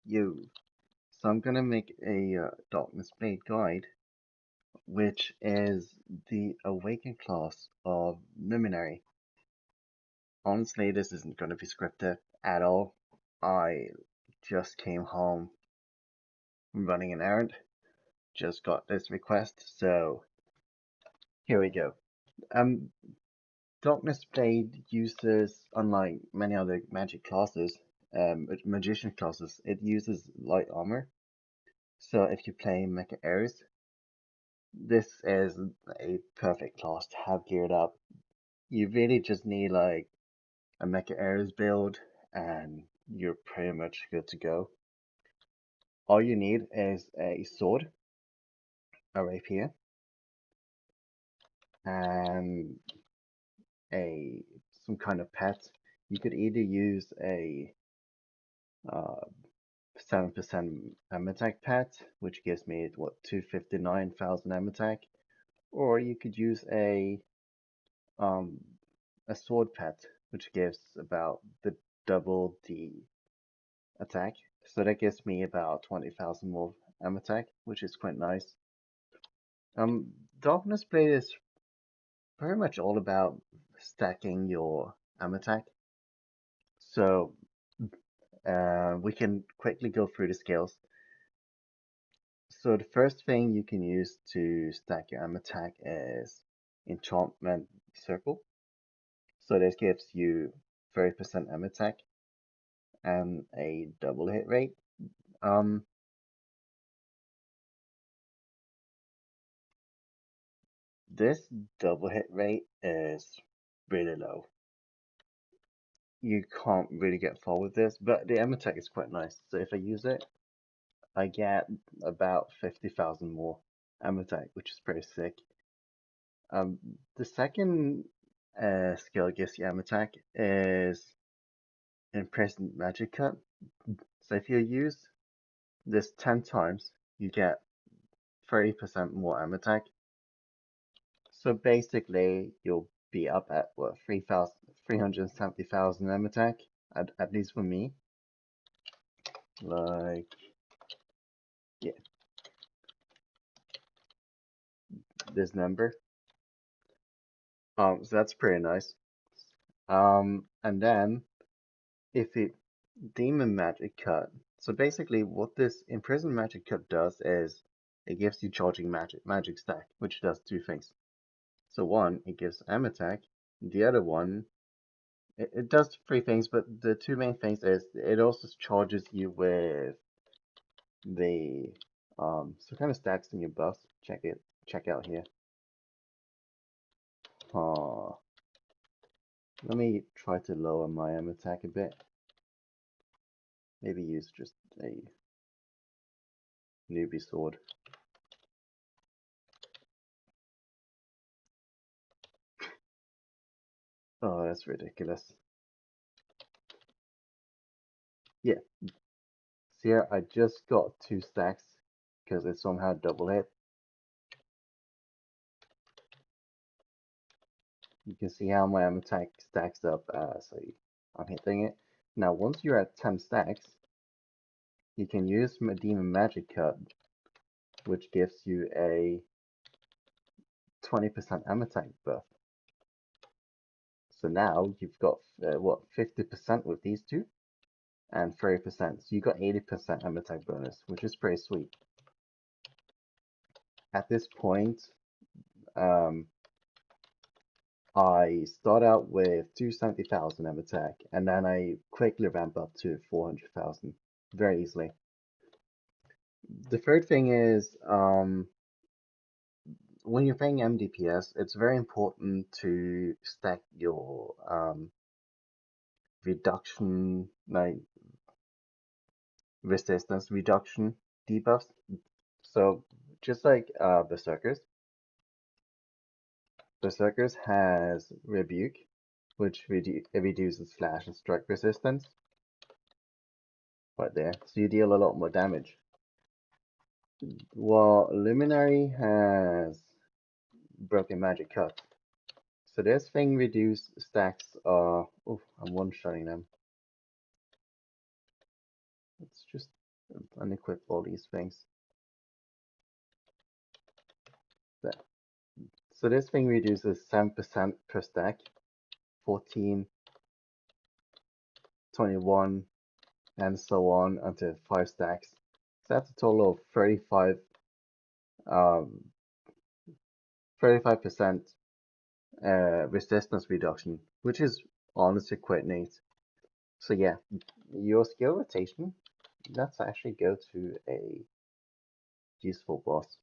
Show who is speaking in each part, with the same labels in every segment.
Speaker 1: You. So I'm gonna make a Darkness Blade guide, which is the awakened class of Luminary. Honestly, this isn't gonna be scripted at all. I just came home from running an errand, just got this request, so here we go. Um, Darkness Blade uses, unlike many other magic classes, magician classes, it uses light armor. So if you play Mecha Ares, this is a perfect class to have geared up. You really just need like a Mecha Ares build and you're pretty much good to go. All you need is a sword, a rapier, and a some kind of pet. You could either use a 7% M attack pet, which gives me what 259,000 M attack, or you could use um a sword pet, which gives about the double the attack. So that gives me about 20,000 more M attack, which is quite nice. Darkness Blade is very much all about stacking your M attack. So we can quickly go through the skills. So the first thing you can use to stack your M attack is Enchantment Circle. So this gives you 30% M attack and a double hit rate. Um, this double hit rate is really low. You can't really get far with this, but the M attack is quite nice. So if I use it, I get about 50,000 more M attack, which is pretty sick. The second skill gives you M attack is Imprisoned Magic Cut. So if you use this 10 times, you get 30% more M attack. So basically, you'll be up at what 370,000 M attack, at least for me. Like, yeah, this number. So that's pretty nice. And then if it Demon Magic Cut. So basically, what this Imprisoned Magic Cut does is it gives you charging magic stack, which does two things. So one, it gives M attack. The other one, it does three things, but the two main things is it also charges you with the so kind of stacks in your buffs. Check out here. Uh, Let me try to lower my M attack a bit. Maybe use just a newbie sword. Oh, that's ridiculous. Yeah, see here, I just got two stacks because it somehow double hit. You can see how my M attack stacks up, so I'm hitting it. Now, once you're at 10 stacks, you can use Demon Magic Cut, which gives you a 20% M attack buff. So now you've got, what, 50% with these two, and 30%. So you got 80% M attack bonus, which is pretty sweet. At this point, um, I start out with 270,000 M attack, and then I quickly ramp up to 400,000 very easily. The third thing is, when you're playing MDPS, it's very important to stack your reduction, like resistance reduction debuffs. So just like Berserkers has Rebuke, which reduces slash and strike resistance right there. So you deal a lot more damage. While Luminary has Broken Magic Cut. So this thing reduce stacks are... Oh, I'm one-shotting them. Let's just unequip all these things. So this thing reduces 7% per stack, 14, 21, and so on until 5 stacks. So that's a total of 35% resistance reduction, which is honestly quite neat. So yeah, your skill rotation, let's actually go to a useful boss.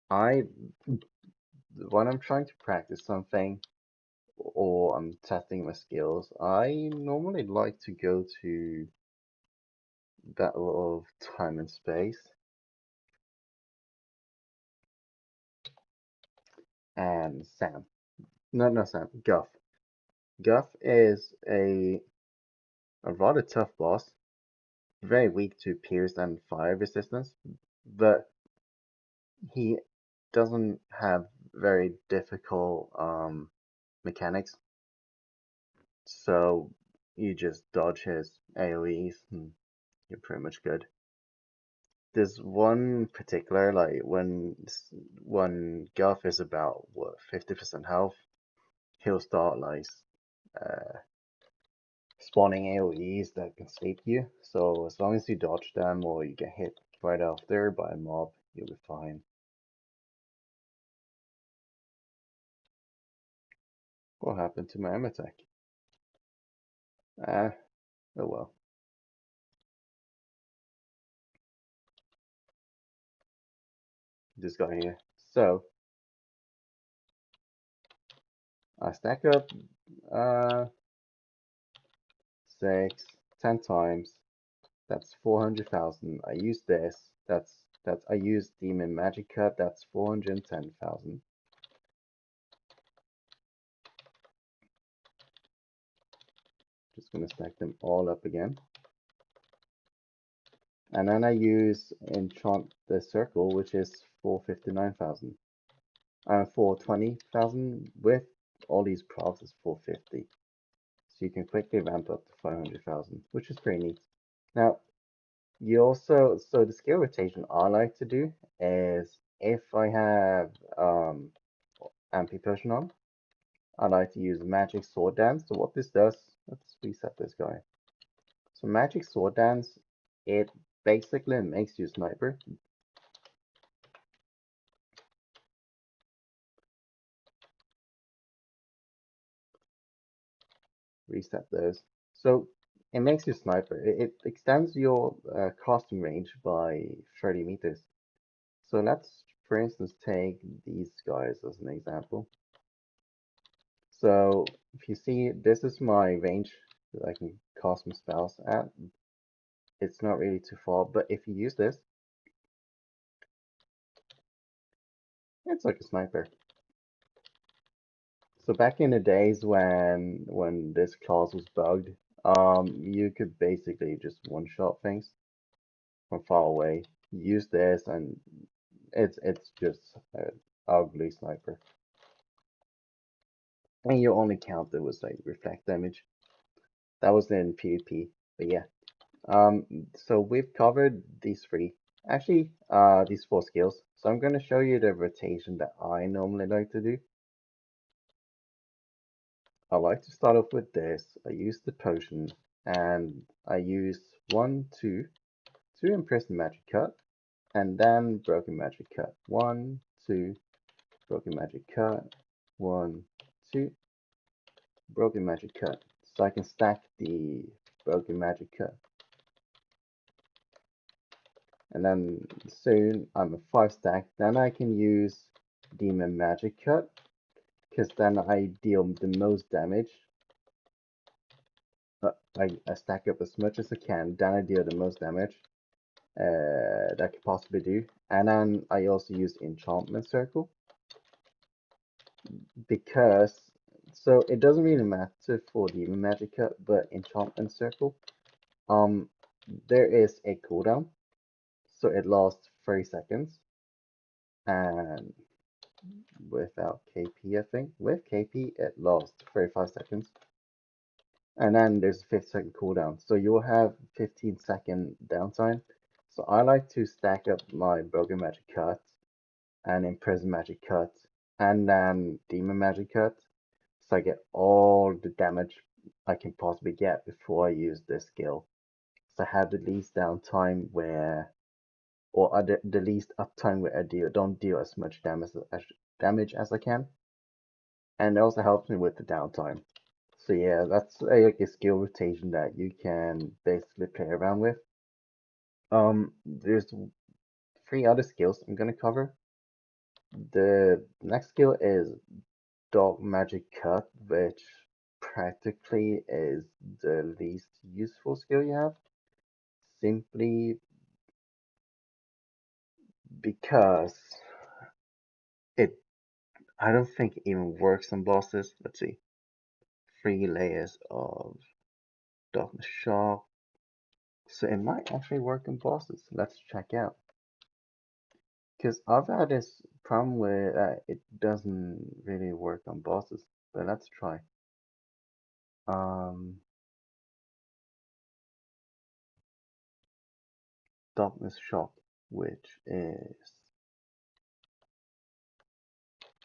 Speaker 1: When I'm trying to practice something or I'm testing my skills, I normally like to go to Battle of Time and Space and Sam. No, not Sam, Guff. Guff is a rather tough boss, very weak to pierce and fire resistance, but he doesn't have very difficult mechanics, so you just dodge his AoEs and you're pretty much good. There's one particular, like when Guff is about what 50% health, he'll start like uh, spawning AoEs that can sleep you. So as long as you dodge them or you get hit right after by a mob, you'll be fine. What happened to my aim attack? Ah, oh well. This guy here. So I stack up uh 6, 10 times. That's 400,000. I use this. That's I use Demon Magic Cut. That's 410,000. Just gonna stack them all up again. And then I use Enchant the Circle, which is 459,000. 420,000 with all these procs is 450. So you can quickly ramp up to 500,000, which is pretty neat. Now, so the skill rotation I like to do is if I have MP Potion on, I like to use Magic Sword Dance. So what this does, let's reset this guy. So Magic Sword Dance, it basically makes you a sniper. Reset those. So it makes you a sniper. It extends your casting range by 30 meters. So let's, for instance, take these guys as an example. So if you see, this is my range that I can cast my spells at. It's not really too far, but if you use this, it's like a sniper. So back in the days when this class was bugged, you could basically just one-shot things from far away. Use this, and it's just an ugly sniper. And your only counter was like reflect damage. That was in PvP, but yeah. So we've covered these three, actually, these 4 skills. So I'm gonna show you the rotation that I normally like to do. I like to start off with this. I use the potion, and I use 1, 2 to imprison magic cut, and then broken magic cut. 1, 2, broken magic cut. 1, 2, broken magic cut. So I can stack the broken magic cut. And then soon I'm a 5 stack. Then I can use Demon Magic Cut, because then I deal the most damage. I stack up as much as I can, then I deal the most damage that I could possibly do. And then I also use Enchantment Circle, because so it doesn't really matter for Demon Magic Cut, but Enchantment Circle, there is a cooldown, so it lasts 30 seconds, and without KP, I think. With KP, it lasts 35 seconds. and then there's a 50-second cooldown. So you'll have 15-second downtime. So I like to stack up my Broken Magic Cut and Imprisoned Magic Cut and then Demon Magic Cut. So I get all the damage I can possibly get before I use this skill. So I have the least downtime where, or the least uptime where I don't deal as much damage as I can. And it also helps me with the downtime. So yeah, that's like a skill rotation that you can basically play around with. There's three other skills I'm gonna cover. The next skill is Dark Magic Cut, which practically is the least useful skill you have, simply because it I don't think it even works on bosses. Let's see. 3 layers of Darkness Shock. So it might actually work on bosses. Let's check out. Because I've had this problem where it doesn't really work on bosses. But let's try. Um, Darkness Shock, which is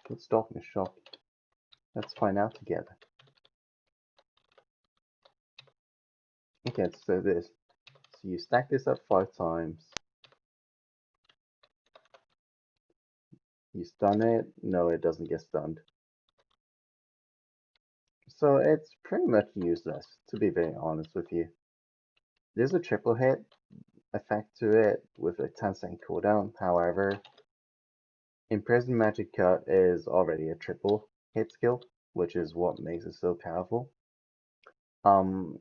Speaker 1: what's Darkness Shock? Let's find out together. Okay, so this. So you stack this up 5 times. You stun it. No, it doesn't get stunned. So it's pretty much useless, to be very honest with you. There's a triple hit effect to it with a 10-second cooldown. However, Imprisoned Magic Cut is already a triple hit skill, which is what makes it so powerful. Um,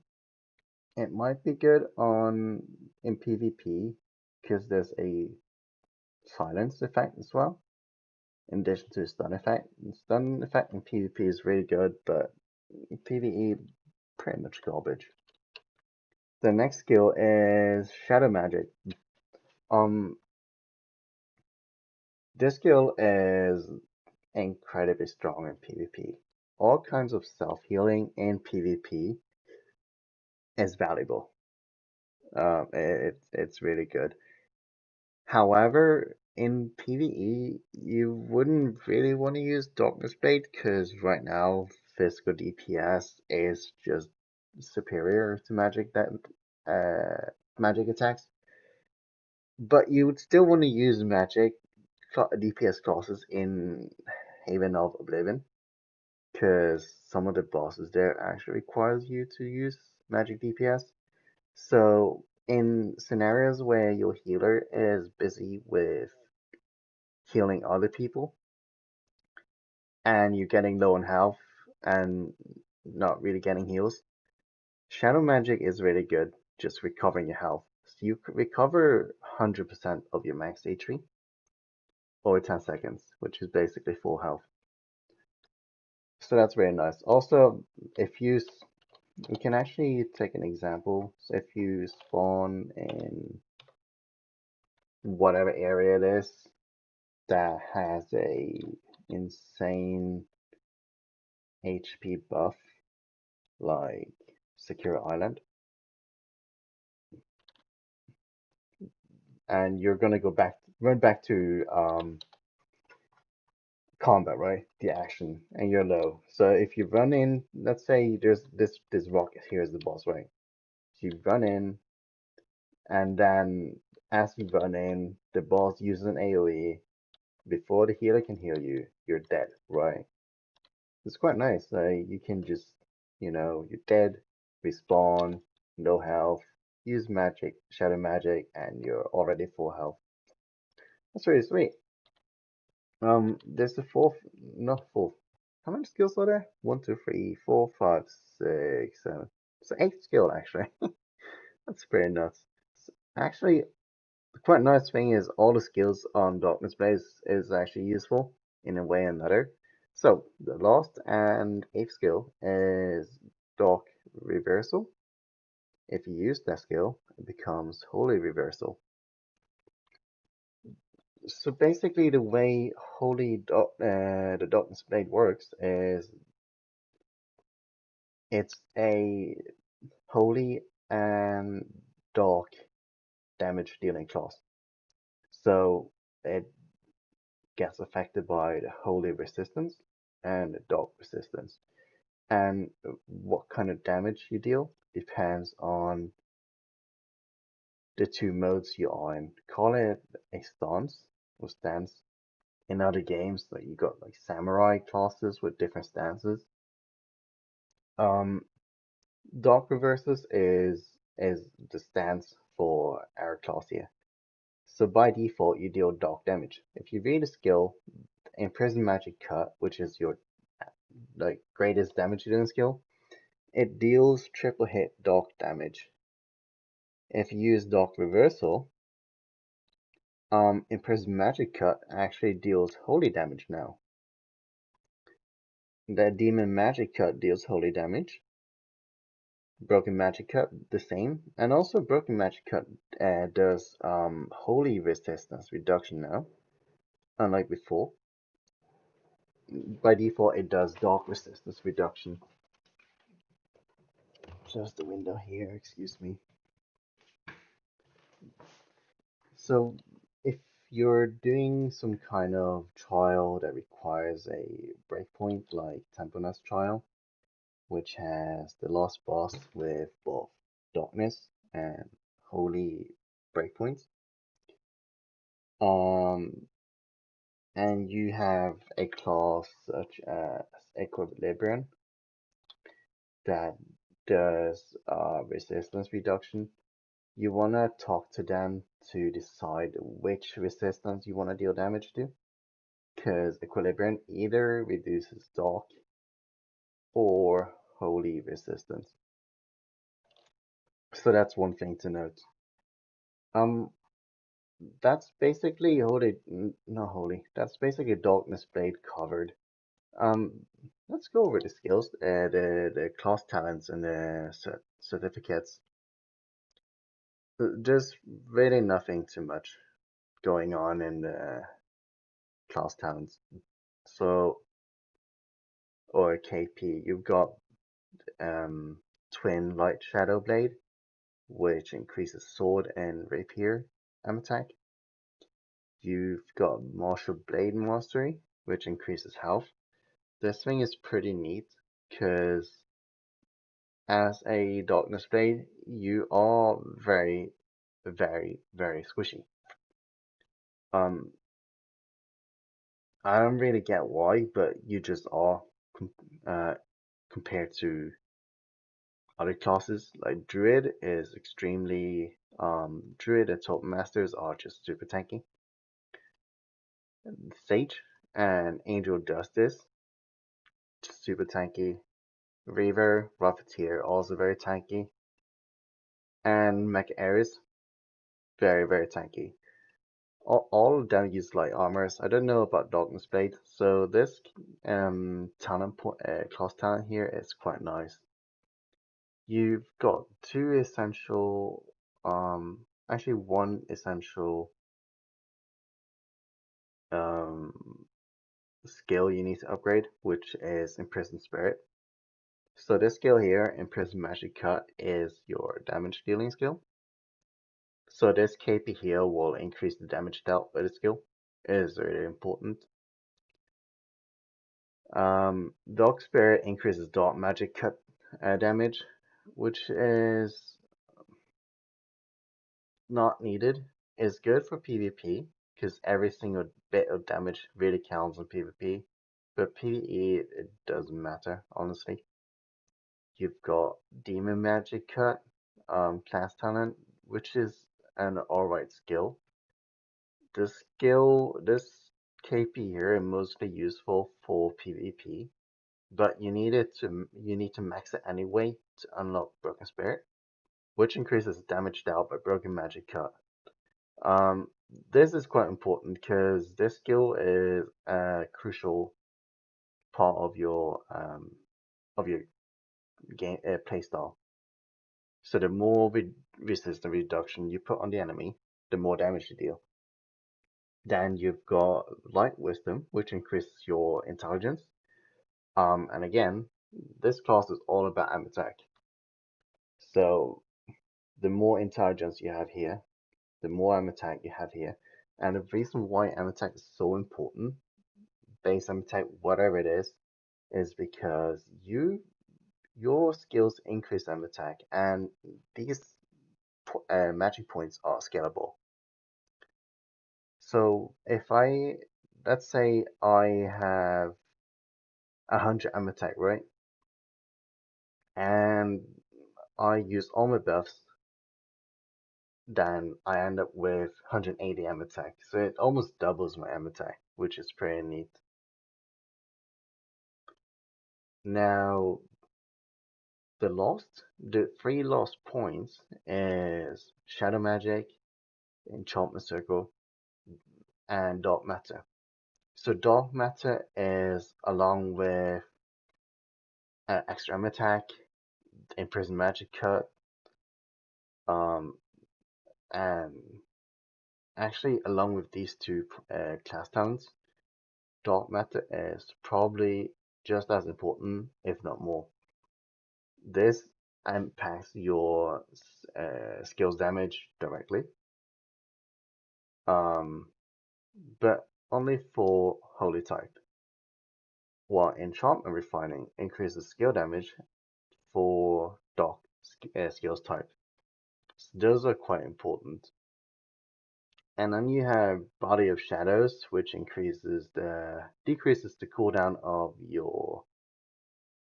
Speaker 1: it might be good in PvP because there's a silence effect as well, in addition to stun effect. The stun effect in PvP is really good, but in PvE, pretty much garbage. The next skill is Shadow Magic. Um, this skill is incredibly strong in PvP. All kinds of self-healing in PvP is valuable. It's really good. However, in PvE, you wouldn't really want to use Darkness Blade because right now physical DPS is just superior to magic attacks. But you would still want to use magic DPS classes in Haven of Oblivion because some of the bosses there actually requires you to use magic DPS. So in scenarios where your healer is busy with healing other people and you're getting low on health and not really getting heals, Shadow Magic is really good just recovering your health. So you recover 100% of your max HP over 10 seconds, which is basically full health. So that's very nice. Also, if we can actually take an example. So if you spawn in whatever area it is that has a insane HP buff, like Secure Island, and you're gonna run back to combat, right? The action, and you're low. So if you run in, let's say there's this rock here is the boss, right? So you run in, and then as you run in, the boss uses an AoE. Before the healer can heal you, you're dead, right? It's quite nice. You can just, you're dead, respawn, no health, use magic, shadow magic, and you're already full health. That's really sweet. There's the fourth, not fourth. How many skills are there? 1, 2, 3, 4, 5, 6, 7. So 8 skill actually. That's pretty nuts. Actually, the quite nice thing is all the skills on Darkness Blaze is actually useful in a way or another. So the last and 8th skill is Dark Reversal. If you use that skill, it becomes Holy Reversal. So basically, the way the Darkness Blade works is It's a holy and dark damage dealing class. So it gets affected by the holy resistance and the dark resistance. And what kind of damage you deal depends on the two modes you are in. Call it a stance or stance. In other games, like you got like samurai classes with different stances. Um, Dark Reverses is the stance for our class here. So by default, you deal dark damage. If you read a skill, Imprison Magic Cut, which is your like greatest damage dealing skill, it deals triple hit dark damage. If you use Dark Reversal, Imprison Magic Cut actually deals holy damage now. The Demon Magic Cut deals holy damage. Broken Magic Cut the same, and also Broken Magic Cut does holy resistance reduction now, unlike before. By default, it does dark resistance reduction. Close the window here, excuse me. So, if you're doing some kind of trial that requires a breakpoint, like Temponas trial, which has the last boss with both darkness and holy breakpoints, um, and you have a class such as Equilibrium that does resistance reduction, you want to talk to them to decide which resistance you want to deal damage to, because Equilibrium either reduces dark or holy resistance. So that's one thing to note. Um, that's basically holy, not holy. That's basically Darkness Blade covered. Um, let's go over the skills, the class talents, and the certificates. There's really nothing too much going on in the class talents. So, or KP, you've got Twin Light Shadow Blade, which increases sword and rapier attack. You've got Martial Blade Mastery, which increases health. This thing is pretty neat because as a Darkness Blade, you are very, very squishy. Um, I don't really get why, but you just are uh, compared to other classes. Like Druid is extremely Druid and top masters are just super tanky. Sage and Angel Justice, super tanky. Reaver, Rocketeer, also very tanky. And Mech Ares, very tanky. All of them use light armors. I don't know about Darkness Blade, so this class talent here is quite nice. You've got two essential, actually one essential skill you need to upgrade, which is Imprisoned Spirit. So this skill here, Imprisoned Magic Cut, is your damage dealing skill. So this KP here will increase the damage dealt by the skill. It is really important. Dark Spirit increases dark magic cut damage, which is not needed. It's good for PvP because every single bit of damage really counts in PvP. But PvE, it doesn't matter, honestly. You've got Demon Magic Cut, class talent, which is an alright skill. This KP here is mostly useful for PvP, but you need to max it anyway to unlock Broken Spirit, which increases damage dealt by Broken Magic Cut. This is quite important because this skill is a crucial part of your game playstyle. So the more resistance reduction you put on the enemy, the more damage you deal. Then you've got Light Wisdom, which increases your intelligence. And again, This class is all about aim attack. So the more intelligence you have here, the more aim attack you have here. And the reason why aim attack is so important, base aim attack, whatever it is because your skills increase aim attack, and these magic points are scalable. So if let's say I have 100 aim attack, right? And I use all my buffs, then I end up with 180 aim attack. So it almost doubles my aim attack, which is pretty neat. Now, the three lost points is Shadow Magic, Enchantment Circle, and Dark Matter. So Dark Matter is along with extra aim attack, Imprisoned Magic Cut, um, and actually along with these two class talents, Dark Matter is probably just as important, if not more. This impacts your skills damage directly, um, but only for Holy type, while Enchantment Refining increases skill damage for Dark skills type. So those are quite important. And then you have Body of Shadows, which decreases the cooldown of your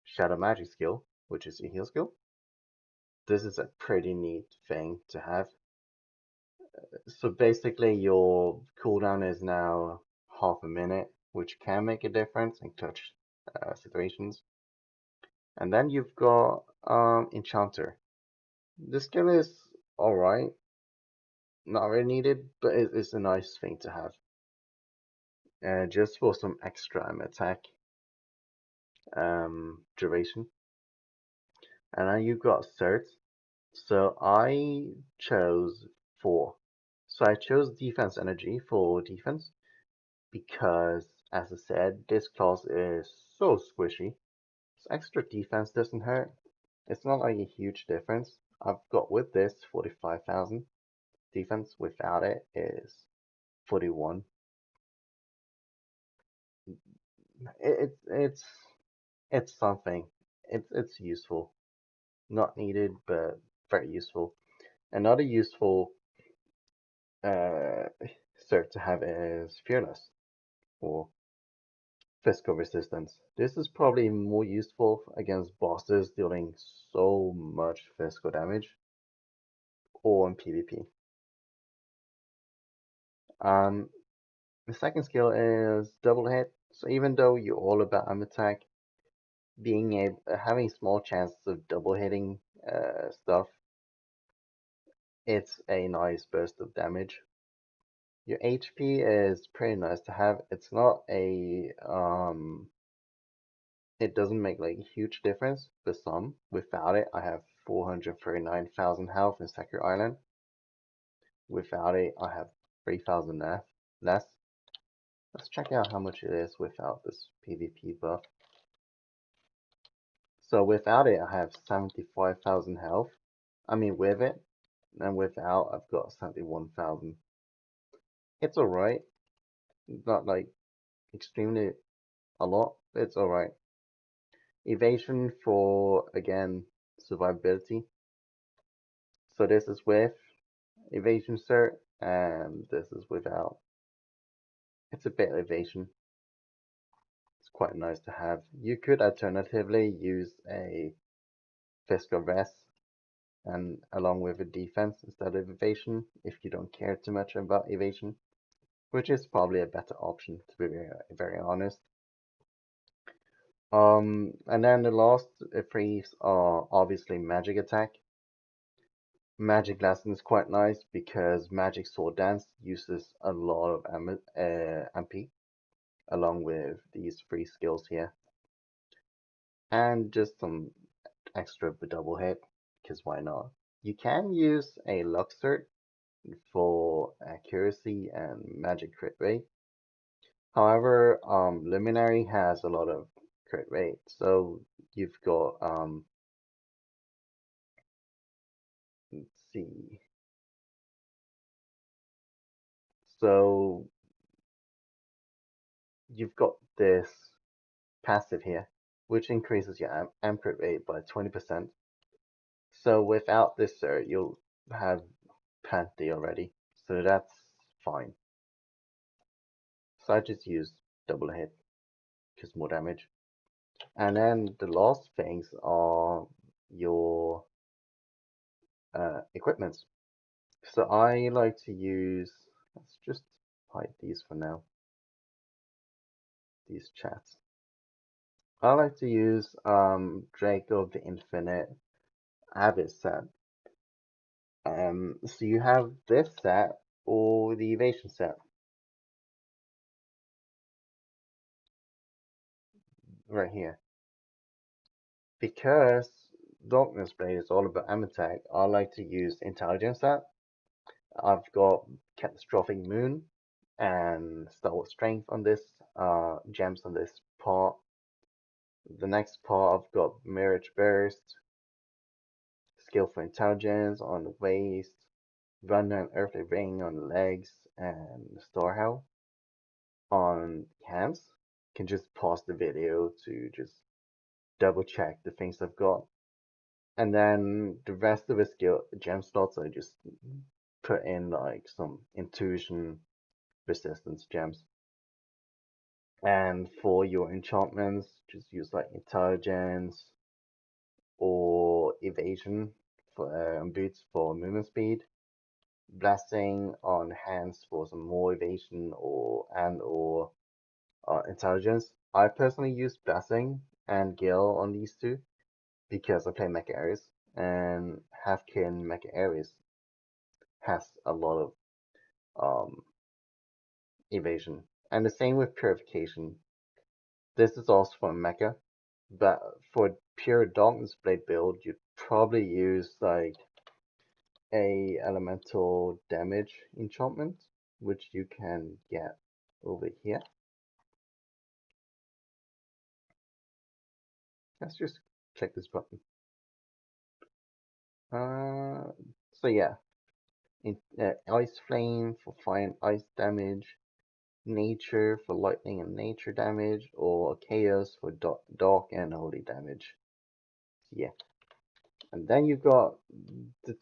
Speaker 1: Shadow Magic skill, which is your heal skill. This is a pretty neat thing to have. So basically your cooldown is now half a minute, which can make a difference in clutch situations. And then you've got Enchanter. This skill is alright, not really needed, but it's a nice thing to have. Just for some extra attack duration. And then you've got Cert. So I chose 4. So I chose Defense Energy for defense because, as I said, this class is so squishy. So extra defense doesn't hurt. It's not like a huge difference. I've got with this 45,000 defense. Without it is 41. It's it's something. It's useful. Not needed, but very useful. Another useful uh, cert to have is Fearless or Physical Resistance. This is probably more useful against bosses dealing so much physical damage or in PvP. Um, the second skill is Double Hit. So even though you're all about aim attack, having small chances of double hitting stuff, it's a nice burst of damage. Your HP is pretty nice to have. It's not it doesn't make like a huge difference for some. Without it, I have 439,000 health in Secret Island. Without it, I have 3,000 less. Let's check out how much it is without this PvP buff. So without it, I have 75,000 health. I mean with it, and without, I've got 71,000. It's alright. Not like extremely a lot, but it's alright. Evasion for, again, survivability. So this is with evasion cert, and this is without. It's a bit evasion. It's quite nice to have. You could alternatively use a physical vest and along with a defense instead of evasion if you don't care too much about evasion, which is probably a better option to be very honest. And then the last three are obviously magic attack. Magic lesson is quite nice because magic sword dance uses a lot of MP along with these three skills here, and just some extra double hit because why not? You can use a Luxert for accuracy and magic crit rate. However, Luminary has a lot of crit rate. So you've got let's see. So you've got this passive here, which increases your amp crit rate by 20%. So without this cert, you'll have plenty already. So that's fine. So I just use double hit because more damage. And then the last things are your equipments. So I like to use, let's just hide these for now, these chats. I like to use Draco of the Infinite Abyss set. So you have this set or the Evasion set right here. Because Darkness Blade is all about attack, I like to use Intelligence set. I've got Catastrophic Moon and Stalwart Strength on this, gems on this part. The next part I've got Mirage Burst, Skillful Intelligence on the waist, Rundown Earthly Ring on the legs, and Starhell on hands. Can just pause the video to just double check the things I've got. And then the rest of the skill gem slots I just put in like some intuition resistance gems. And for your enchantments, just use like intelligence or evasion for boots for movement speed. Blessing on hands for some more evasion or intelligence. I personally use blessing and Gale on these two because I play Mecha Ares and Halfkin Mecha Ares has a lot of evasion. And the same with Purification. This is also for Mecha, but for pure Darkness Blade build, you'd probably use like a elemental damage enchantment, which you can get over here. Let's just click this button. So yeah, Ice Flame for fire and ice damage, Nature for lightning and nature damage, or Chaos for dark and holy damage. Yeah, and then you've got the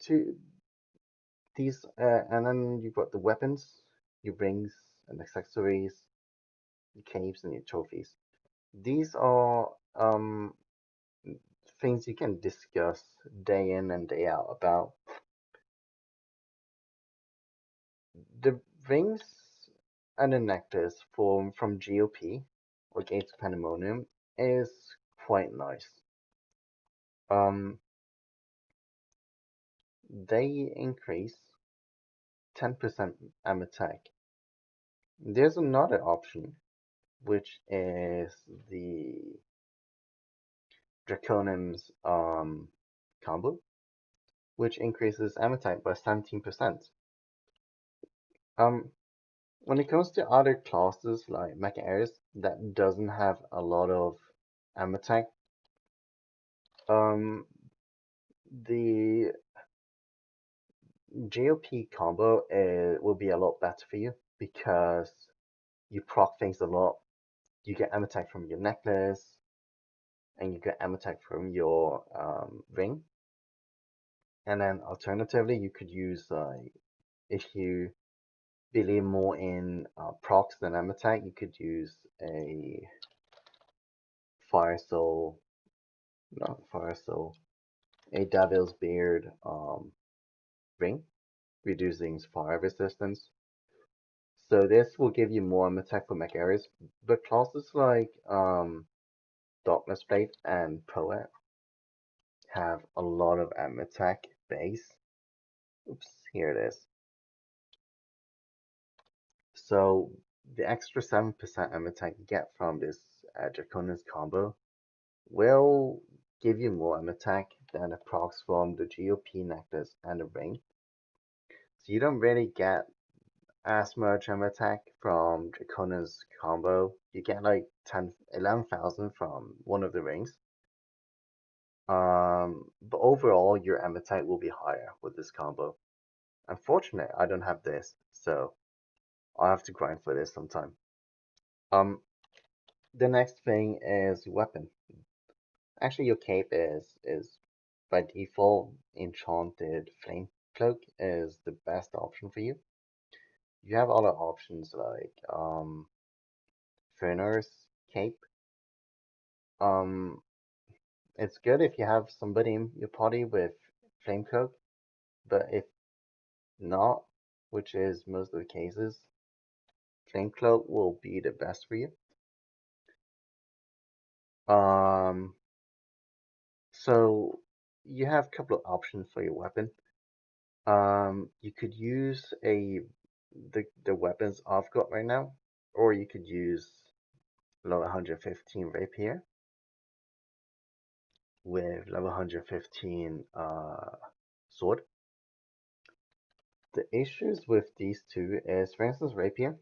Speaker 1: these, and then you've got the weapons, your rings and accessories, your capes and your trophies. These are things you can discuss day in and day out about. The rings and the necklace from GOP or Gates of Pandemonium is quite nice. They increase 10% AM attack. There's another option, which is the Draconim's combo, which increases AM attack by 17%. When it comes to other classes like Mecha Ares that doesn't have a lot of AM attack, the GOP combo will be a lot better for you because you proc things a lot. You get AM attack from your necklace, and you get AM attack from your ring. And then alternatively, you could use if you believe more in procs than AM attack, you could use a Fire Soul, not Fire Soul, a Devil's Beard ring, reducing fire resistance. So this will give you more attack for mech areas, but classes like Darkness Blade and Poet have a lot of attack base. Oops, here it is. So the extra 7% attack you get from this Draconis combo will give you more attack than the procs from the GOP necklace and the ring. So you don't really get as much attack from Dracona's combo. You get like 11,000 from one of the rings. But overall, your attack will be higher with this combo. Unfortunately, I don't have this, so I'll have to grind for this sometime. The next thing is weapon. Actually, your cape is by default enchanted flame cloak is the best option for you. You have other options like Fëanor's cape. Um, it's good if you have somebody in your party with flame cloak, but if not, which is most of the cases, flame cloak will be the best for you. Um, so you have a couple of options for your weapon. You could use the weapons I've got right now, or you could use level 115 rapier with level 115 sword. The issues with these two is, for instance, rapier.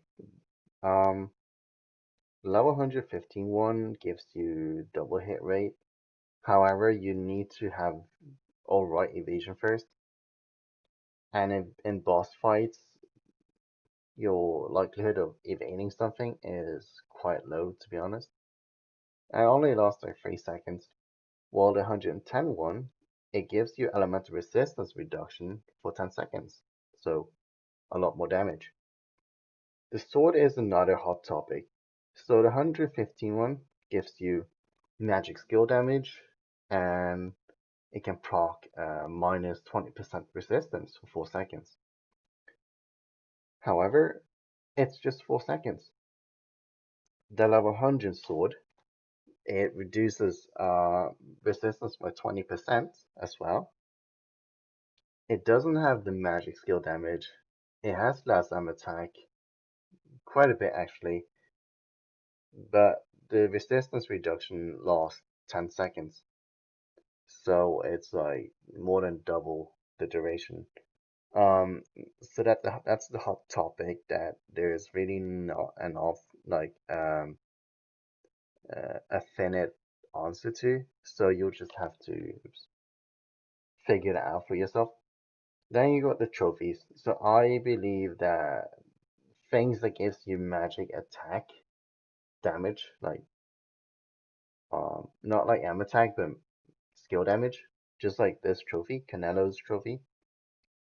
Speaker 1: Um, level 115 one gives you double hit rate. However, you need to have alright evasion first, and in boss fights, your likelihood of evading something is quite low, to be honest. And only lasts like 3 seconds. While the 110 one, it gives you elemental resistance reduction for 10 seconds, so a lot more damage. The sword is another hot topic. So the 115 one gives you magic skill damage, and it can proc minus 20% resistance for 4 seconds. However, it's just 4 seconds. The level 100 sword, it reduces resistance by 20% as well. It doesn't have the magic skill damage. It has less attack, quite a bit actually, but the resistance reduction lasts 10 seconds. So it's like more than double the duration. Um, so that's the hot topic that there's really not enough like a finite answer to. So you'll just have to figure it out for yourself. Then you got the trophies. So I believe that things that gives you magic attack damage, like not like aim attack, but skill damage, just like this trophy, Canelo's trophy,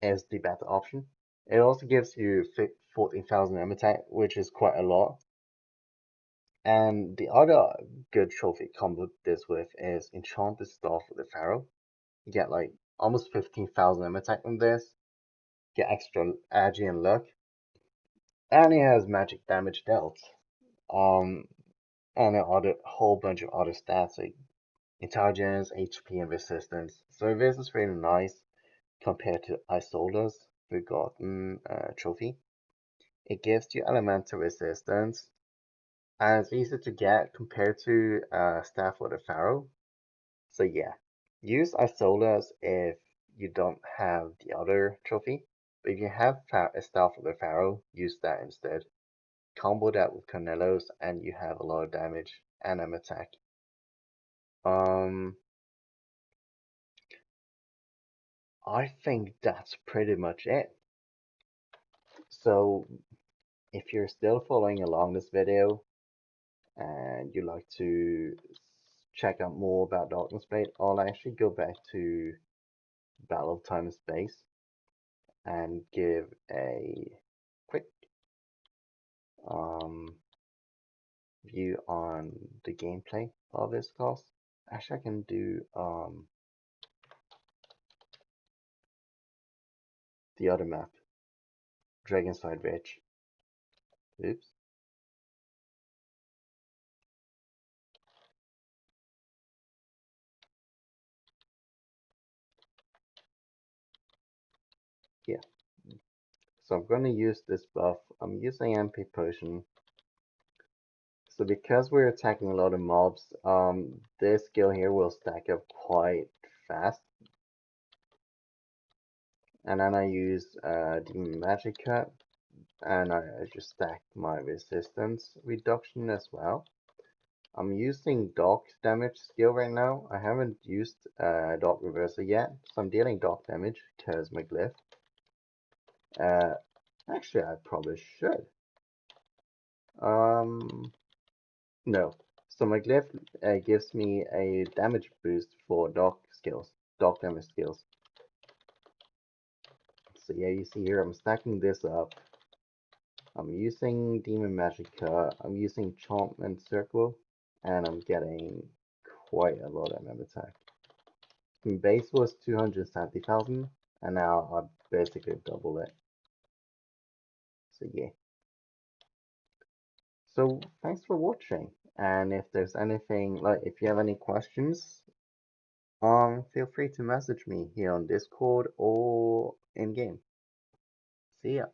Speaker 1: is the better option. It also gives you 14,000 aim attack, which is quite a lot. And the other good trophy combo this with is Enchanted Staff of the Pharaoh. You get like almost 15,000 aim attack from this, get extra agi and luck, and it has magic damage dealt. Um, and a whole bunch of other stats like intelligence, HP, and resistance. So this is really nice compared to Isola's Forgotten trophy. It gives you elemental resistance, and it's easy to get compared to Staff of the Pharaoh. So yeah, use Isola's if you don't have the other trophy. But if you have a Staff of the Pharaoh, use that instead. Combo that with Cornelos, and you have a lot of damage and attack. Um, I think that's pretty much it. So if you're still following along this video and you like to check out more about Darkness Blade, I'll actually go back to Battle of Time and Space and give a quick um, view on the gameplay of this class. Actually, I can do the other map, Dragonside Ridge. Oops. Yeah. So I'm going to use this buff. I'm using MP Potion. So because we're attacking a lot of mobs, this skill here will stack up quite fast. And then I use the Magic Cut and I just stacked my resistance reduction as well. I'm using Dark damage skill right now. I haven't used Dark Reversal yet, so I'm dealing Dark damage because my glyph. Actually, I probably should. No. So my glyph gives me a damage boost for Dark damage skills. So yeah, you see here, I'm stacking this up. I'm using Demon Magicka, I'm using Enchantment Circle, and I'm getting quite a lot of MM attack. My base was 270,000, and now I basically double it. So yeah. So thanks for watching, and if there's anything, like if you have any questions, feel free to message me here on Discord or in game. See ya.